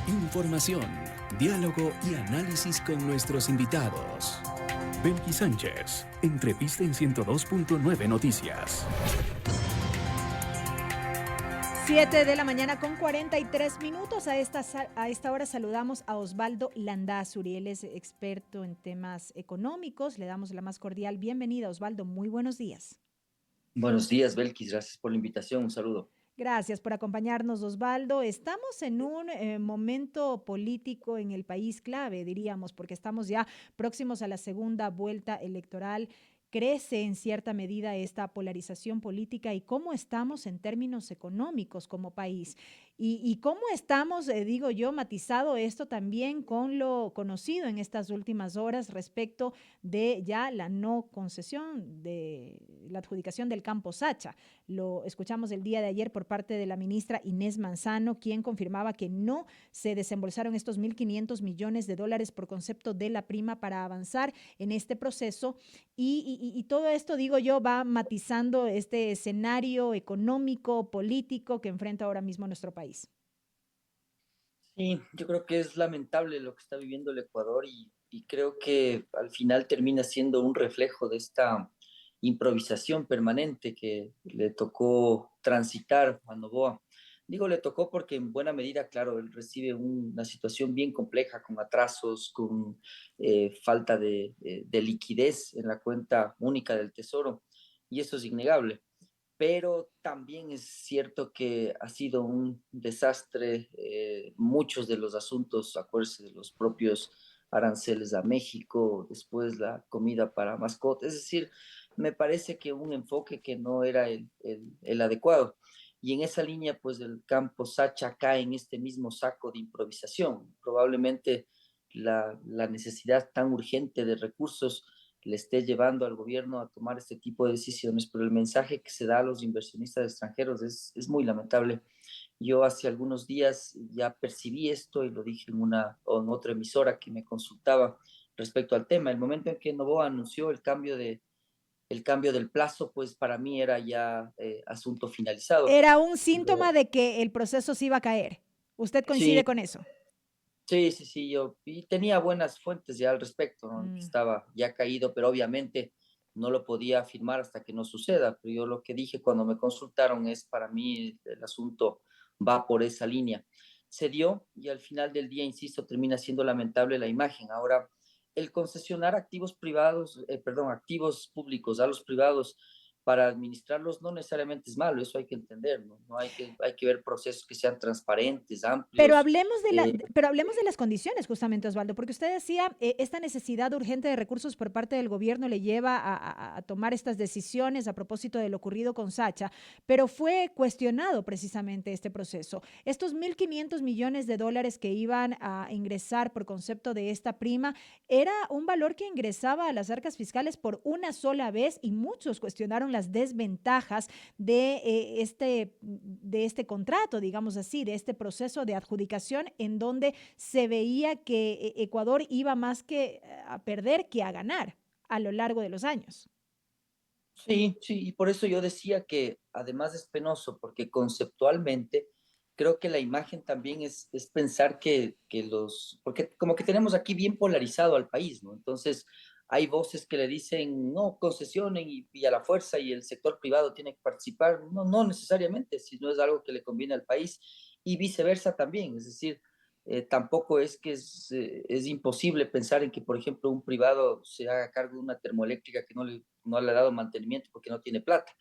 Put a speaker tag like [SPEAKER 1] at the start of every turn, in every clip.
[SPEAKER 1] Información, diálogo y análisis con nuestros invitados. Belkis Sánchez, entrevista en 102.9 Noticias.
[SPEAKER 2] 7 de la mañana con 43 minutos. A esta hora saludamos a Osvaldo Landázuri. Él es experto en temas económicos. Le damos la más cordial bienvenida. Osvaldo, muy buenos días.
[SPEAKER 3] Buenos días, Belkis. Gracias por la invitación. Un saludo.
[SPEAKER 2] Gracias por acompañarnos, Osvaldo. Estamos en un momento político en el país clave, diríamos, porque estamos ya próximos a la segunda vuelta electoral. ¿Crece en cierta medida esta polarización política y cómo estamos en términos económicos como país? Y cómo estamos, digo yo, matizado esto también con lo conocido en estas últimas horas respecto de ya la no concesión de la adjudicación del campo Sacha. Lo escuchamos el día de ayer por parte de la ministra Inés Manzano, quien confirmaba que no se desembolsaron estos 1.500 millones de dólares por concepto de la prima para avanzar en este proceso. Y todo esto, digo yo, va matizando este escenario económico, político que enfrenta ahora mismo nuestro país.
[SPEAKER 3] Sí, yo creo que es lamentable lo que está viviendo el Ecuador y creo que al final termina siendo un reflejo de esta improvisación permanente que le tocó transitar a Noboa. Digo, le tocó porque en buena medida, claro, él recibe una situación bien compleja, con atrasos, con falta de liquidez en la cuenta única del Tesoro, y eso es innegable. Pero también es cierto que ha sido un desastre. Muchos de los asuntos, acuérdense de los propios aranceles a México, después la comida para mascotas, es decir, me parece que un enfoque que no era el adecuado. Y en esa línea, pues el campo Sacha cae en este mismo saco de improvisación. Probablemente la necesidad tan urgente de recursos le esté llevando al gobierno a tomar este tipo de decisiones, pero el mensaje que se da a los inversionistas extranjeros es muy lamentable. Yo hace algunos días ya percibí esto y lo dije en otra emisora que me consultaba respecto al tema. El momento en que Novoa anunció el cambio del plazo, pues para mí era ya asunto finalizado.
[SPEAKER 2] Era un síntoma
[SPEAKER 3] Yo,
[SPEAKER 2] de que el proceso se iba a caer. ¿Usted
[SPEAKER 3] sí,
[SPEAKER 2] coincide con eso?
[SPEAKER 3] sí, yo y tenía buenas fuentes ya al respecto, ¿no? Que
[SPEAKER 2] Mm.
[SPEAKER 3] estaba ya caído, pero obviamente no lo podía afirmar hasta que no suceda. Pero yo lo que dije cuando me consultaron es, para mí el asunto va por esa línea. Se dio y al final del día, insisto, termina siendo lamentable la imagen. Ahora, el concesionar activos privados, perdón, activos públicos a los privados para administrarlos no necesariamente es malo, eso hay que entender, ¿no? Hay que ver procesos que sean transparentes,
[SPEAKER 2] Pero
[SPEAKER 3] amplios.
[SPEAKER 2] hablemos pero hablemos de las condiciones, justamente, Osvaldo, porque usted decía, esta necesidad urgente de recursos por parte del gobierno le lleva a tomar estas decisiones a propósito de lo ocurrido con Sacha, pero fue cuestionado precisamente este proceso. Estos 1.500 millones de dólares que iban a ingresar por concepto de esta prima, era un valor que ingresaba a las arcas fiscales por una sola vez y muchos cuestionaron las desventajas de este contrato, digamos así, de este proceso de adjudicación en donde se veía que Ecuador iba más que a perder que a ganar a lo largo de los años.
[SPEAKER 3] Sí, sí, y por eso yo decía que además es penoso, porque conceptualmente creo que la imagen también es pensar porque como que tenemos aquí bien polarizado al país, ¿no? Entonces hay voces que le dicen, no, concesionen y a la fuerza y el sector privado tiene que participar. No, no necesariamente, si no es algo que le conviene al país, y viceversa también, es decir, tampoco es que es imposible pensar en que, por ejemplo, un privado se haga cargo de una termoeléctrica que no le ha dado mantenimiento porque no tiene plata.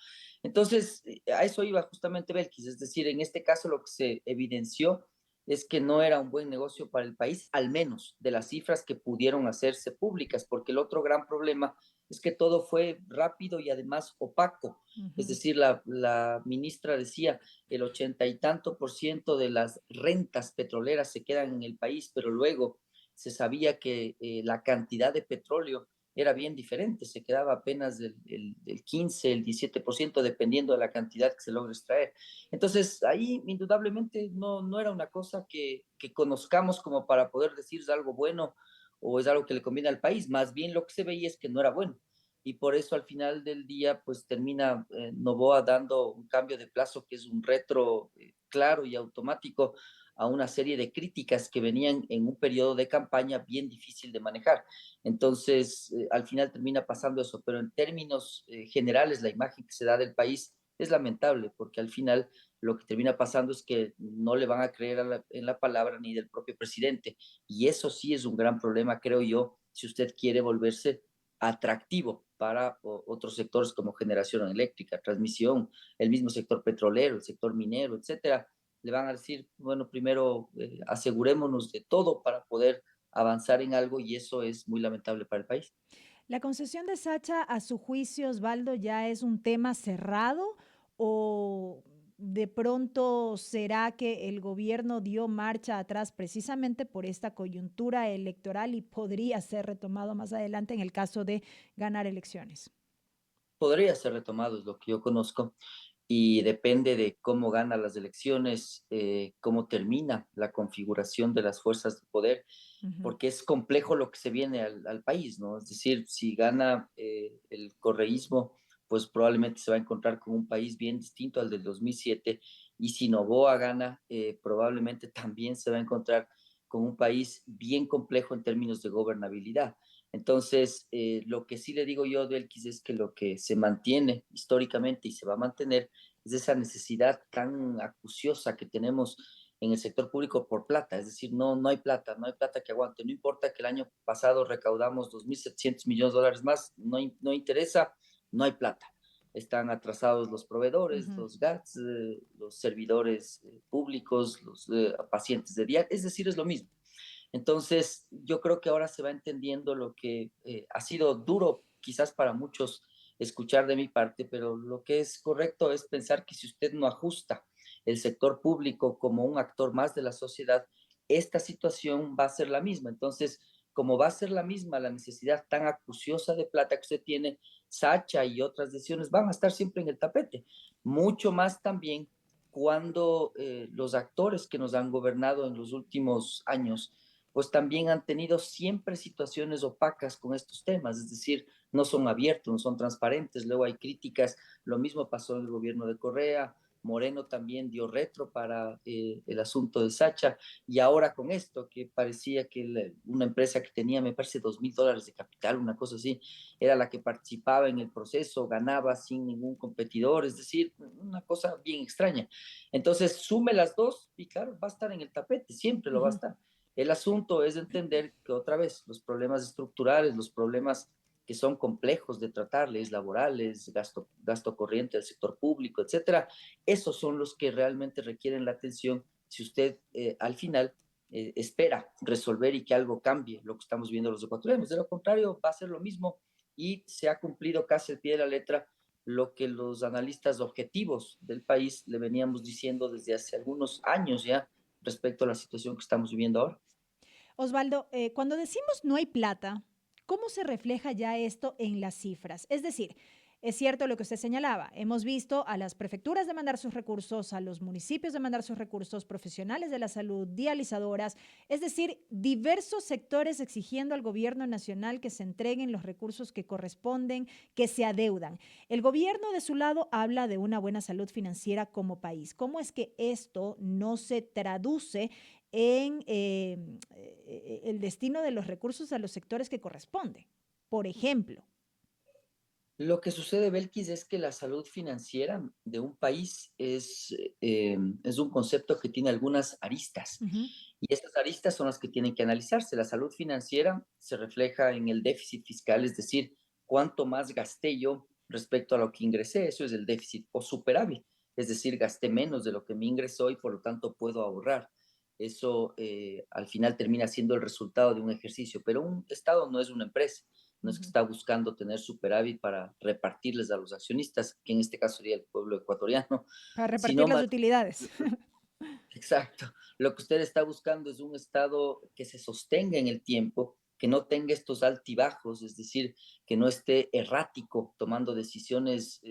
[SPEAKER 3] Entonces, a eso iba justamente Belkis, es decir, en este caso lo que se evidenció es que no era un buen negocio para el país, al menos de las cifras que pudieron hacerse públicas, porque el otro gran problema es que todo fue rápido y además opaco.
[SPEAKER 2] Uh
[SPEAKER 3] Es
[SPEAKER 2] -huh.
[SPEAKER 3] decir, la ministra decía el 80 y tanto% de las rentas petroleras se quedan en el país, pero luego se sabía que la cantidad de petróleo era bien diferente, se quedaba apenas del 15, el 17%, dependiendo de la cantidad que se logre extraer. Entonces, ahí indudablemente no era una cosa que conozcamos como para poder decir es algo bueno o es algo que le conviene al país, más bien lo que se veía es que no era bueno. Y por eso al final del día, pues termina Novoa dando un cambio de plazo que es un retro claro y automático a una serie de críticas que venían en un periodo de campaña bien difícil de manejar. Entonces, al final termina pasando eso, pero en términos generales, la imagen que se da del país es lamentable, porque al final lo que termina pasando es que no le van a creer en la palabra ni del propio presidente. Y eso sí es un gran problema, creo yo, si usted quiere volverse atractivo para otros sectores como generación eléctrica, transmisión, el mismo sector petrolero, el sector minero, etcétera. Le van a decir, bueno, primero asegurémonos de todo para poder avanzar en algo y eso es muy lamentable para el país.
[SPEAKER 2] ¿La concesión de Sacha, a su juicio, Osvaldo, ya es un tema cerrado o de pronto será que el gobierno dio marcha atrás precisamente por esta coyuntura electoral y podría ser retomado más adelante en el caso de ganar elecciones?
[SPEAKER 3] Podría ser retomado, es lo que yo conozco, y depende de cómo gana las elecciones, cómo termina la configuración de las fuerzas de poder,
[SPEAKER 2] Ujú.
[SPEAKER 3] porque es complejo lo que se viene al país, ¿no? Es decir, si gana el correísmo, pues probablemente se va a encontrar con un país bien distinto al del 2007, y si Noboa gana, probablemente también se va a encontrar con un país bien complejo en términos de gobernabilidad. Entonces, lo que sí le digo yo de Elkis es que lo que se mantiene históricamente y se va a mantener es esa necesidad tan acuciosa que tenemos en el sector público por plata, es decir, no hay plata, no hay plata que aguante, no importa que el año pasado recaudamos 2.700 millones de dólares más, no interesa, no hay plata. Están atrasados los proveedores,
[SPEAKER 2] Ujú.
[SPEAKER 3] los GATS, los servidores públicos, los pacientes de día, es decir, es lo mismo. Entonces, yo creo que ahora se va entendiendo lo que ha sido duro quizás para muchos escuchar de mi parte, pero lo que es correcto es pensar que si usted no ajusta el sector público como un actor más de la sociedad, esta situación va a ser la misma. Entonces, como va a ser la misma la necesidad tan acuciosa de plata que usted tiene, Sacha y otras decisiones van a estar siempre en el tapete. Mucho más también cuando los actores que nos han gobernado en los últimos años pues también han tenido siempre situaciones opacas con estos temas, es decir, no son abiertos, no son transparentes, luego hay críticas, lo mismo pasó en el gobierno de Correa, Moreno también dio retro para el asunto de Sacha, y ahora con esto, que parecía que una empresa que tenía, me parece, $2.000 de capital, una cosa así, era la que participaba en el proceso, ganaba sin ningún competidor, es decir, una cosa bien extraña. Entonces, sume las dos y claro, va a estar en el tapete, siempre lo va a
[SPEAKER 2] Ujú.
[SPEAKER 3] estar. El asunto es entender que otra vez los problemas estructurales, los problemas que son complejos de tratar, leyes laborales, gasto corriente del sector público, etcétera, esos son los que realmente requieren la atención si usted al final espera resolver y que algo cambie lo que estamos viendo los ecuatorianos. De lo contrario, va a ser lo mismo y se ha cumplido casi al pie de la letra lo que los analistas objetivos del país le veníamos diciendo desde hace algunos años ya respecto a la situación que estamos viviendo ahora.
[SPEAKER 2] Osvaldo, cuando decimos no hay plata, ¿cómo se refleja ya esto en las cifras? Es decir, es cierto lo que usted señalaba, hemos visto a las prefecturas demandar sus recursos, a los municipios demandar sus recursos, profesionales de la salud, dializadoras, es decir, diversos sectores exigiendo al gobierno nacional que se entreguen los recursos que corresponden, que se adeudan. El gobierno de su lado habla de una buena salud financiera como país. ¿Cómo es que esto no se traduce en el destino de los recursos a los sectores que corresponden? Por ejemplo.
[SPEAKER 3] Lo que sucede, Belkis, es que la salud financiera de un país es un concepto que tiene algunas aristas.
[SPEAKER 2] Ujú.
[SPEAKER 3] Y esas aristas son las que tienen que analizarse. La salud financiera se refleja en el déficit fiscal, es decir, cuánto más gasté yo respecto a lo que ingresé, eso es el déficit, o superávit, es decir, gasté menos de lo que me ingresó y por lo tanto puedo ahorrar. Eso al final termina siendo el resultado de un ejercicio, pero un Estado no es una empresa, no es que
[SPEAKER 2] Ujú.
[SPEAKER 3] está buscando tener superávit para repartirles a los accionistas, que en este caso sería el pueblo ecuatoriano,
[SPEAKER 2] Para repartir
[SPEAKER 3] sino
[SPEAKER 2] las
[SPEAKER 3] más.
[SPEAKER 2] utilidades.
[SPEAKER 3] Exacto. Lo que usted está buscando es un estado que se sostenga en el tiempo, que no tenga estos altibajos, es decir, que no esté errático tomando decisiones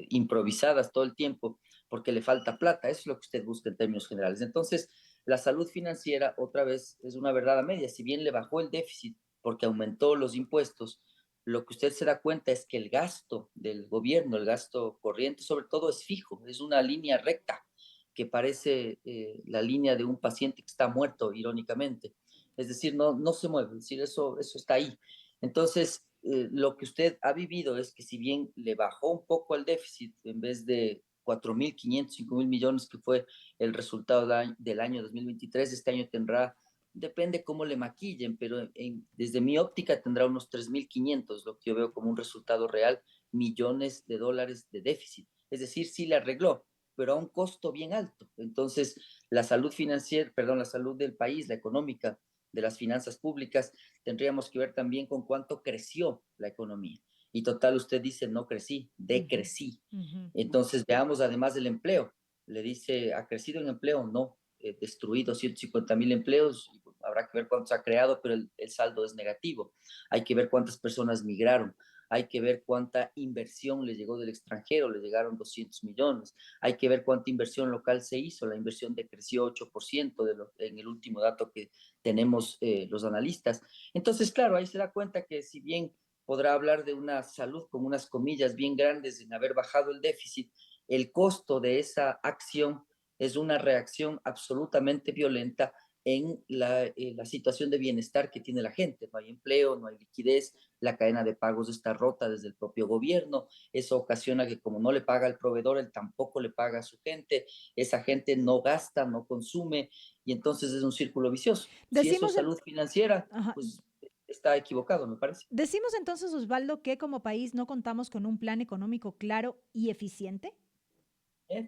[SPEAKER 3] improvisadas todo el tiempo porque le falta plata. Eso es lo que usted busca en términos generales. Entonces, la salud financiera, otra vez, es una verdad a media. Si bien le bajó el déficit porque aumentó los impuestos, lo que usted se da cuenta es que el gasto del gobierno, el gasto corriente sobre todo, es fijo, es una línea recta que parece la línea de un paciente que está muerto, irónicamente. Es decir, no se mueve, es decir, eso está ahí. Entonces, lo que usted ha vivido es que si bien le bajó un poco el déficit, en vez de 4.500, 5.000 millones, que fue el resultado del año 2023, este año tendrá, depende cómo le maquillen, pero desde mi óptica tendrá unos 3.500, lo que yo veo como un resultado real, millones de dólares de déficit. Es decir, sí le arregló, pero a un costo bien alto. Entonces, la salud financiera, perdón, la salud del país, la económica, de las finanzas públicas, tendríamos que ver también con cuánto creció la economía. Y total, usted dice, no crecí,
[SPEAKER 2] Ujú,
[SPEAKER 3] decrecí.
[SPEAKER 2] ujú.
[SPEAKER 3] Entonces, veamos además del empleo. Le dice, ¿ha crecido en empleo? No, destruido 150.000 empleos. Habrá que ver cuántos ha creado, pero el saldo es negativo. Hay que ver cuántas personas migraron. Hay que ver cuánta inversión le llegó del extranjero, le llegaron 200 millones. Hay que ver cuánta inversión local se hizo. La inversión decreció 8% en el último dato que tenemos los analistas. Entonces, claro, ahí se da cuenta que si bien podrá hablar de una salud con unas comillas bien grandes en haber bajado el déficit, el costo de esa acción es una reacción absolutamente violenta en la situación de bienestar que tiene la gente. No hay empleo, no hay liquidez, la cadena de pagos está rota desde el propio gobierno, eso ocasiona que como no le paga al proveedor, él tampoco le paga a su gente, esa gente no gasta, no consume, y entonces es un círculo vicioso. Si eso es
[SPEAKER 2] Decimos,
[SPEAKER 3] salud financiera,
[SPEAKER 2] ajá,
[SPEAKER 3] pues está equivocado, me parece.
[SPEAKER 2] decimos entonces, Osvaldo, que como país no contamos con un plan económico claro y eficiente.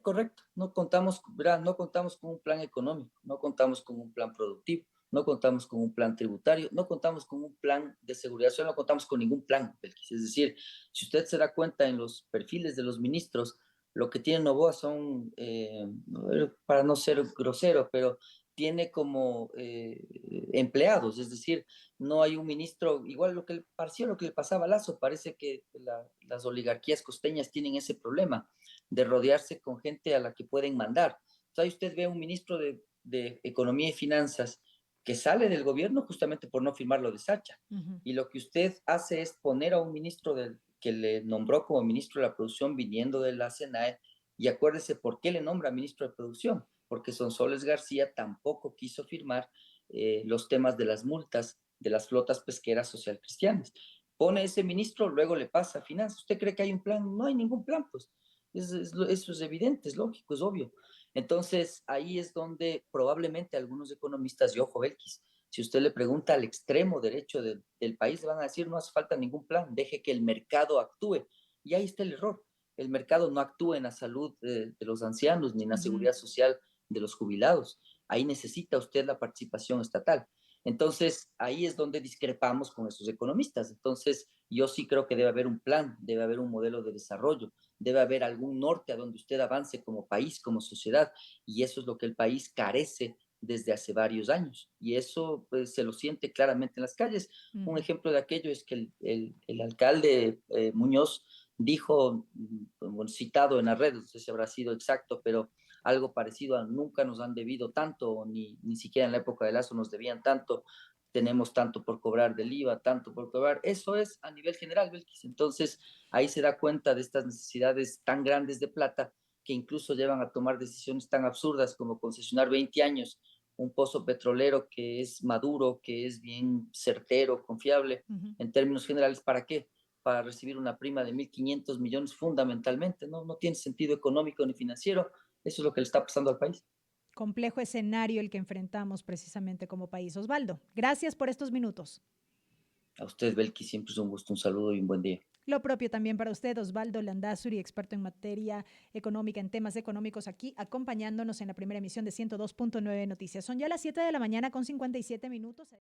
[SPEAKER 3] Correcto, no contamos con un plan económico, no contamos con un plan productivo, no contamos con un plan tributario, no contamos con un plan de seguridad social, no contamos con ningún plan, Belkis. Es decir, si usted se da cuenta en los perfiles de los ministros, lo que tiene Novoa son, para no ser grosero, pero tiene como empleados, es decir, no hay un ministro, igual lo que le pareció lo que le pasaba a Lazo, parece que las oligarquías costeñas tienen ese problema de rodearse con gente a la que pueden mandar. O sea, usted ve un ministro de Economía y Finanzas que sale del gobierno justamente por no firmar lo de Sacha.
[SPEAKER 2] Ujú.
[SPEAKER 3] Y lo que usted hace es poner a un ministro que le nombró como ministro de la producción viniendo de la SENAE, y acuérdese por qué le nombra ministro de producción, porque Sonsoles García tampoco quiso firmar los temas de las multas de las flotas pesqueras social cristianas. Pone ese ministro, luego le pasa a finanzas. ¿Usted cree que hay un plan? No hay ningún plan, pues. Eso es evidente, es lógico, es obvio. Entonces, ahí es donde probablemente algunos economistas, y ojo, Belkis, si usted le pregunta al extremo derecho del país, le van a decir, no hace falta ningún plan, deje que el mercado actúe. Y ahí está el error. El mercado no actúa en la salud de los ancianos ni en la
[SPEAKER 2] Ujú.
[SPEAKER 3] seguridad social de los jubilados. Ahí necesita usted la participación estatal. Entonces, ahí es donde discrepamos con esos economistas. Entonces, yo sí creo que debe haber un plan, debe haber un modelo de desarrollo, debe haber algún norte a donde usted avance como país, como sociedad, y eso es lo que el país carece desde hace varios años, y eso pues, se lo siente claramente en las calles. Un
[SPEAKER 2] Ujú.
[SPEAKER 3] ejemplo de aquello es que el alcalde Muñoz dijo, bueno, citado en las redes, no sé si habrá sido exacto, pero algo parecido a nunca nos han debido tanto, ni siquiera en la época de Lazo nos debían tanto, tenemos tanto por cobrar del IVA, tanto por cobrar. Eso es a nivel general, Belkis. Entonces, ahí se da cuenta de estas necesidades tan grandes de plata que incluso llevan a tomar decisiones tan absurdas como concesionar 20 años un pozo petrolero que es maduro, que es bien certero, confiable.
[SPEAKER 2] Ujú.
[SPEAKER 3] En términos generales, ¿para qué? Para recibir una prima de 1.500 millones fundamentalmente. No tiene sentido económico ni financiero. Eso es lo que le está pasando al país.
[SPEAKER 2] Complejo escenario el que enfrentamos precisamente como país. Osvaldo, gracias por estos minutos.
[SPEAKER 3] A usted, Belki, siempre es un gusto, un saludo y un buen día.
[SPEAKER 2] Lo propio también para usted, Osvaldo Landazuri, experto en materia económica, en temas económicos, aquí acompañándonos en la primera emisión de 102.9 Noticias. Son ya las 7 de la mañana con 57 minutos.